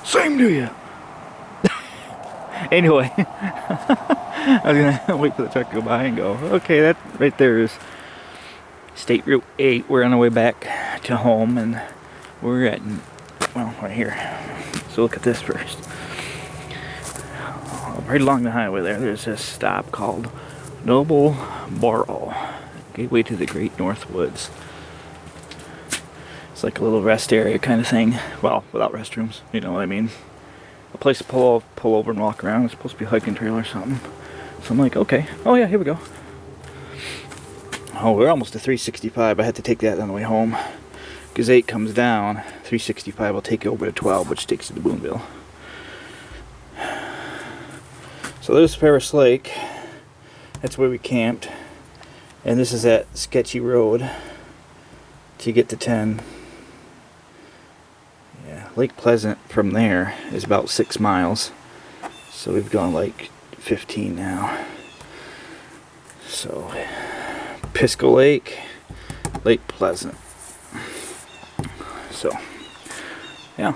Same to you. Anyway, I was gonna wait for the truck to go by and go, okay, that right there is State Route 8. We're on our way back to home, and we're at, well, right here. So look at this first. Right along the highway there's this stop called Nobleboro, gateway to the Great North Woods. It's like a little rest area kind of thing. Well, without restrooms, you know what I mean. A place to pull over and walk around. It's supposed to be a hiking trail or something. So I'm like, okay. Oh yeah, here we go. Oh, we're almost to 365. I had to take that on the way home. Because 8 comes down, 365 will take you over to 12, which takes you to Boonville. So there's Ferris Lake. That's where we camped. And this is that sketchy road to get to 10. Yeah, Lake Pleasant from there is about 6 miles. So we've gone like 15 now. So Pisco Lake, Lake Pleasant. So, yeah.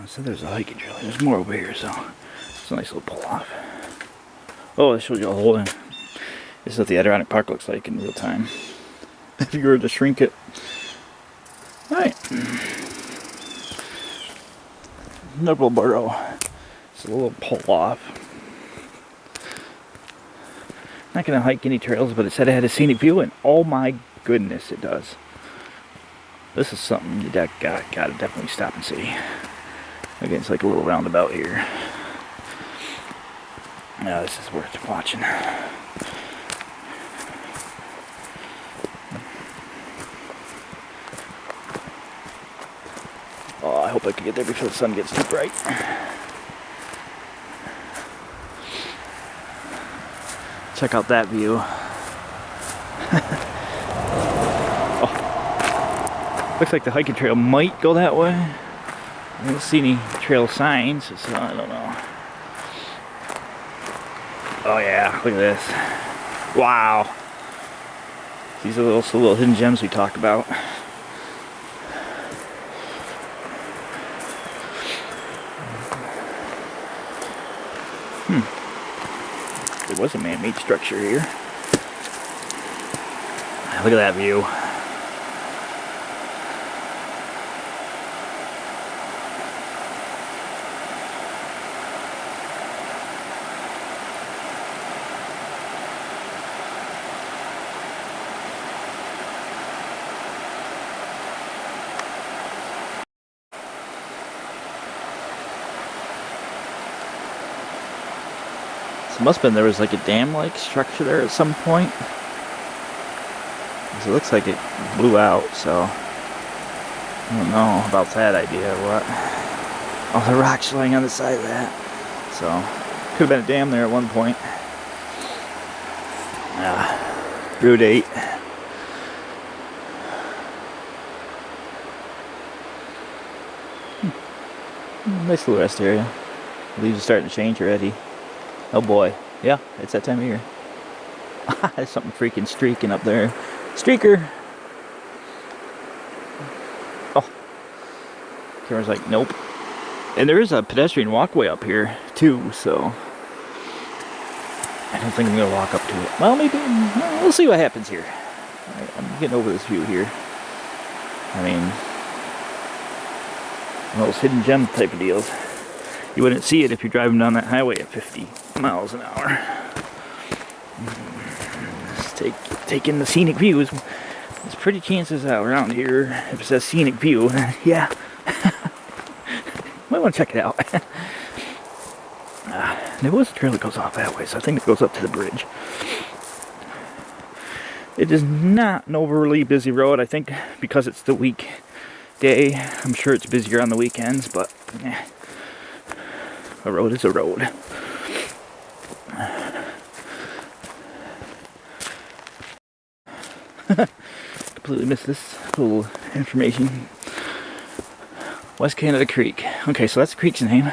So there's a hiking trail. There's more over here, so it's a nice little pull off. Oh, this shows you a whole thing. This is what the Adirondack Park looks like in real time. If you were to shrink it. Alright. Nobleboro. It's a little pull off. Not gonna hike any trails, but it said it had a scenic view, and oh my goodness, it does. This is something you gotta definitely stop and see. Again, it's like a little roundabout here. Now this is worth watching. Oh, I hope I can get there before the sun gets too bright. Check out that view. Oh, looks like the hiking trail might go that way. I don't see any trail signs, so I don't know. Oh yeah, look at this. Wow. These are the little hidden gems we talk about. There was a man-made structure here. Look at that view. It must have been there was like a dam-like structure there at some point. Because it looks like it blew out, so I don't know about that idea or what. Oh, the rocks laying on the side of that. So could have been a dam there at one point. Route 8. Nice little rest area. The leaves are starting to change already. Oh boy, yeah, it's that time of year. There's something freaking streaking up there. Streaker! Oh. Camera's like, nope. And there is a pedestrian walkway up here, too, so I don't think I'm going to walk up to it. Well, maybe, we'll see what happens here. Right, I'm getting over this view here. I mean, one of those hidden gem type of deals. You wouldn't see it if you're driving down that highway at 50 miles an hour. Just take in the scenic views. There's pretty chances out around here. If it says scenic view, yeah. Might want to check it out. There was a trail that goes off that way, so I think it goes up to the bridge. It is not an overly busy road. I think because it's the weekday, I'm sure it's busier on the weekends, but a road is a road. Completely missed this little information. West Canada Creek. Okay, so that's the creek's name.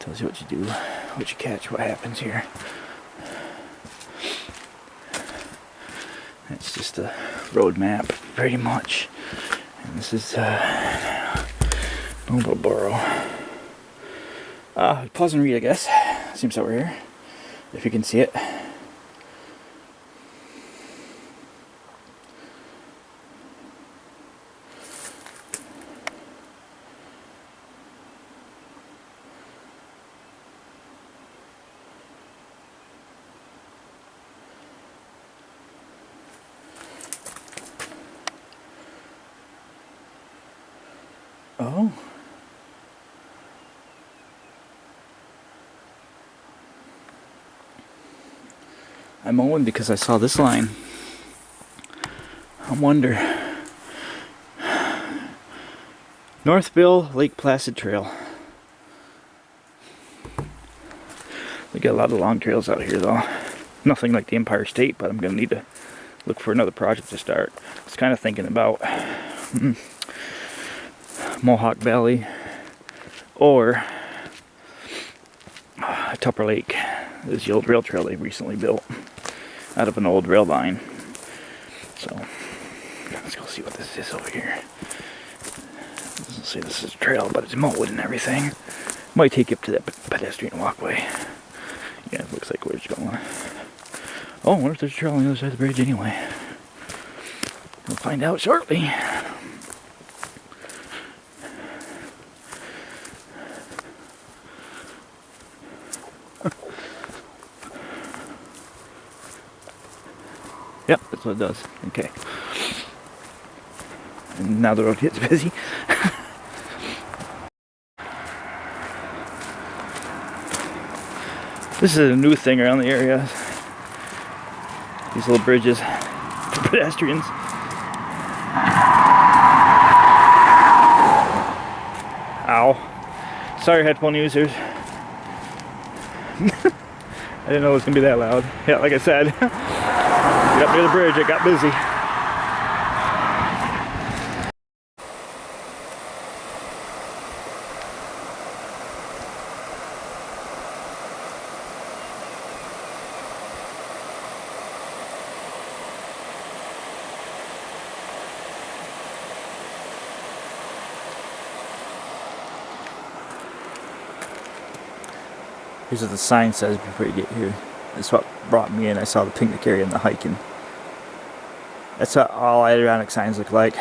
Tells you what you do, what you catch, what happens here. It's just a road map, pretty much. And this is Nobleboro. Pause and read, I guess. Seems over here, if you can see it. Oh. I'm mowing because I saw this line. I wonder. Northville Lake Placid Trail. We got a lot of long trails out here though. Nothing like the Empire State, but I'm gonna need to look for another project to start. I was kind of thinking about Mohawk Valley or Tupper Lake. This is the old rail trail they recently built out of an old rail line. So let's go see what this is over here. It doesn't say this is a trail, but it's mowed and everything. Might take you up to that pedestrian walkway. Yeah, it looks like where it's going. Oh, I wonder if there's a trail on the other side of the bridge anyway. We'll find out shortly. Yep, that's what it does. Okay. And now the road gets busy. This is a new thing around the area. These little bridges for pedestrians. Ow. Sorry, headphone users. I didn't know it was going to be that loud. Yeah, like I said. Get up near the bridge, it got busy. Here's what the sign says before you get here. That's what brought me in. I saw the picnic area and the hiking. That's what all ironic signs look like.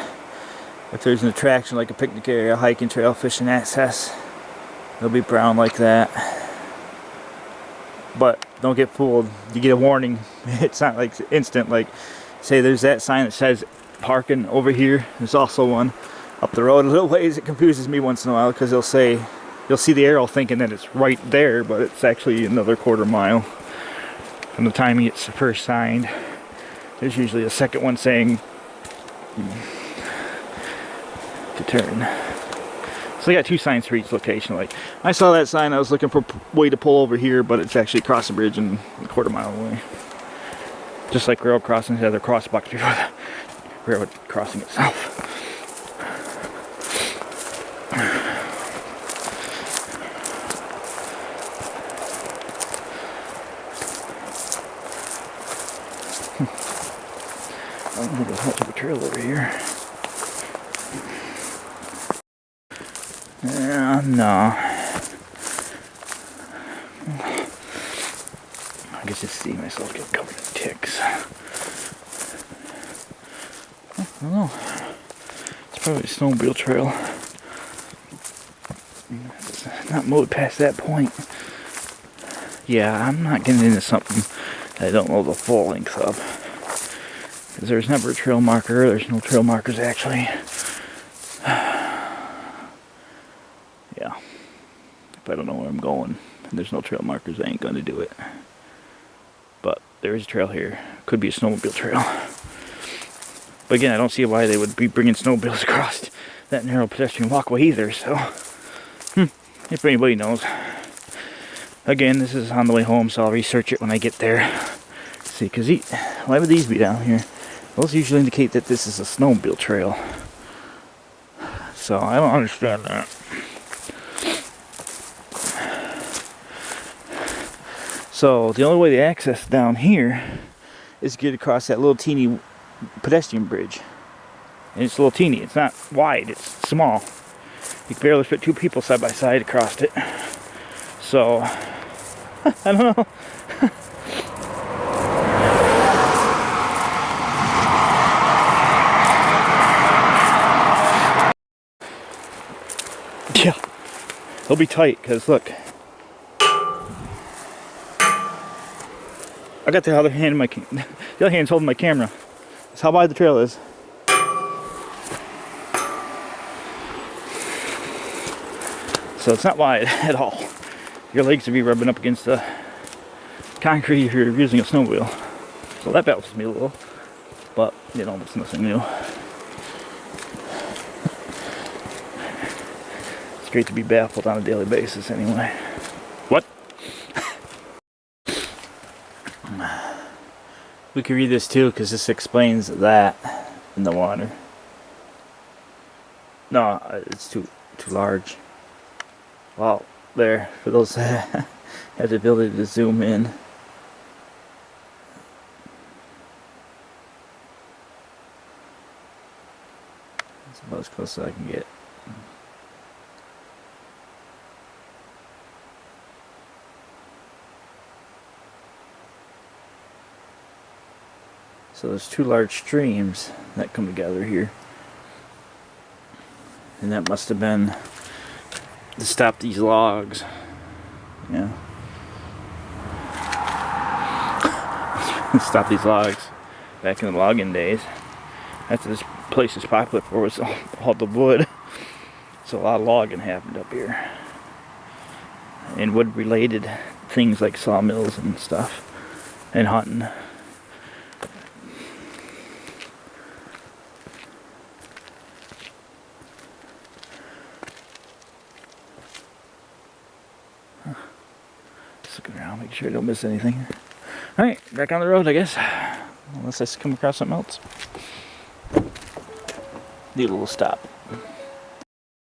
If there's an attraction like a picnic area, hiking trail, fishing access, they'll be brown like that. But don't get fooled. You get a warning. It's not like instant. Like, say there's that sign that says parking over here. There's also one up the road a little ways. It confuses me once in a while because they'll say, you'll see the arrow thinking that it's right there, but it's actually another quarter mile from the time it's first signed. There's usually a second one saying to turn. So they got two signs for each location. Like, I saw that sign, I was looking for a way to pull over here, but it's actually across the bridge and a quarter mile away. Just like railroad crossings have their crossbucks before the railroad crossing itself. I don't think there's much of a trail over here. No. I can just see myself get covered in ticks. I don't know. It's probably a snowmobile trail. It's not mowed past that point. Yeah, I'm not getting into something that I don't know the full length of. Because there's never a trail marker. There's no trail markers actually. Yeah. If I don't know where I'm going and there's no trail markers, I ain't gonna do it. But there is a trail here. Could be a snowmobile trail. But again, I don't see why they would be bringing snowmobiles across that narrow pedestrian walkway either, so. If anybody knows. Again, this is on the way home, so I'll research it when I get there. See, because why would these be down here? Those usually indicate that this is a snowmobile trail. So I don't understand that. So the only way to access down here is to get across that little teeny pedestrian bridge. And it's a little teeny. It's not wide, it's small. You can barely fit two people side by side across it. So, I don't know. Yeah, it'll be tight because look, I got the other hand in my the other hand's holding my camera. That's how wide the trail is. So it's not wide at all. Your legs would be rubbing up against the concrete if you're using a snowmobile. So that baffles me a little, but you know, it's nothing new. It's great to be baffled on a daily basis anyway. What? We can read this too because this explains that in the water. No, it's too large. Well, there, for those that have the ability to zoom in. That's about as close as I can get. So there's two large streams that come together here. And that must have been to stop these logs. Yeah. Stop these logs back in the logging days. After this place is popular for was all the wood. So a lot of logging happened up here. And wood related things like sawmills and stuff. And hunting. Looking around, make sure I don't miss anything. Alright, back on the road, I guess. Unless I come across something else. Need a little stop.